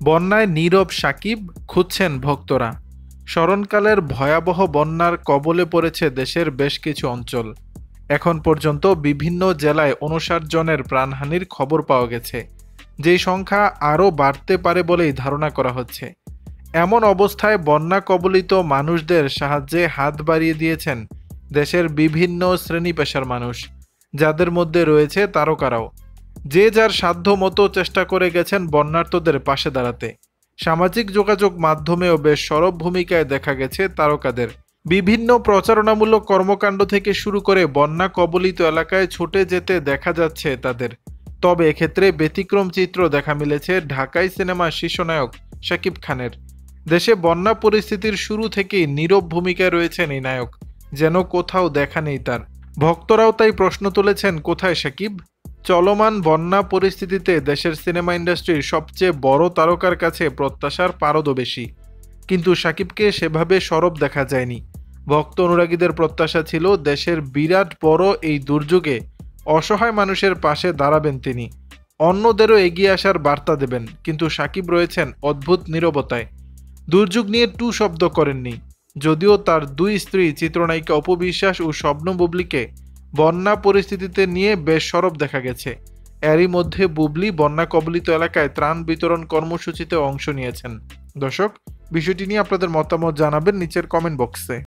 বন্যায় নীরব সাকিব, খুঁজছেন ভক্তরা। স্মরণকালের ভয়াবহ বন্যার কবলে পড়েছে দেশের বেশ কিছু অঞ্চল। এখন পর্যন্ত বিভিন্ন জেলায় ৫৯ জনের প্রাণহানির খবর পাওয়া গেছে, যেই সংখ্যা আরও বাড়তে পারে বলেই ধারণা করা হচ্ছে। এমন অবস্থায় বন্যা কবলিত মানুষদের সাহায্যে হাত বাড়িয়ে দিয়েছেন দেশের বিভিন্ন শ্রেণী পেশার মানুষ, যাদের মধ্যে রয়েছে তারকারাও। যে যার সাধ্য মতো চেষ্টা করে গেছেন বন্যার্তদের পাশে দাঁড়াতে। সামাজিক যোগাযোগ মাধ্যমেও বেশ সরব ভূমিকায় দেখা গেছে তারকাদের। বিভিন্ন প্রচারণামূলক কর্মকাণ্ড থেকে শুরু করে বন্যা কবলিত এলাকায় ছুটে যেতে দেখা যাচ্ছে তাদের। তবে এক্ষেত্রে ব্যতিক্রম চিত্র দেখা মিলেছে ঢাকাই সিনেমার শীর্ষনায়ক শাকিব খানের। দেশে বন্যা পরিস্থিতির শুরু থেকেই নীরব ভূমিকায় রয়েছেন এই নায়ক, যেন কোথাও দেখা নেই তার। ভক্তরাও তাই প্রশ্ন তুলেছেন, কোথায় শাকিব? চলমান বন্যা পরিস্থিতিতে দেশের সিনেমা ইন্ডাস্ট্রির সবচেয়ে বড় তারকার কাছে প্রত্যাশার পারদও বেশি, কিন্তু শাকিবকে সেভাবে সরব দেখা যায়নি। ভক্ত অনুরাগীদের প্রত্যাশা ছিল দেশের বিরাট বড় এই দুর্যোগে অসহায় মানুষের পাশে দাঁড়াবেন তিনি, অন্যদেরও এগিয়ে আসার বার্তা দেবেন। কিন্তু শাকিব রয়েছেন অদ্ভুত নীরবতায়। দুর্যোগ নিয়ে টু শব্দ করেননি, যদিও তার দুই স্ত্রী চিত্রনায়িকা অপু বিশ্বাস ও শবনম বুবলিকে বন্যা পরিস্থিতিতে নিয়ে বেশ সরব দেখা গেছে। এরই মধ্যে বুবলি বন্যা কবলিত এলাকায় ত্রাণ বিতরণ কর্মসূচিতে অংশ নিয়েছেন। দর্শক, বিষয়টি নিয়ে আপনাদের মতামত জানাবেন নিচের কমেন্ট বক্সে।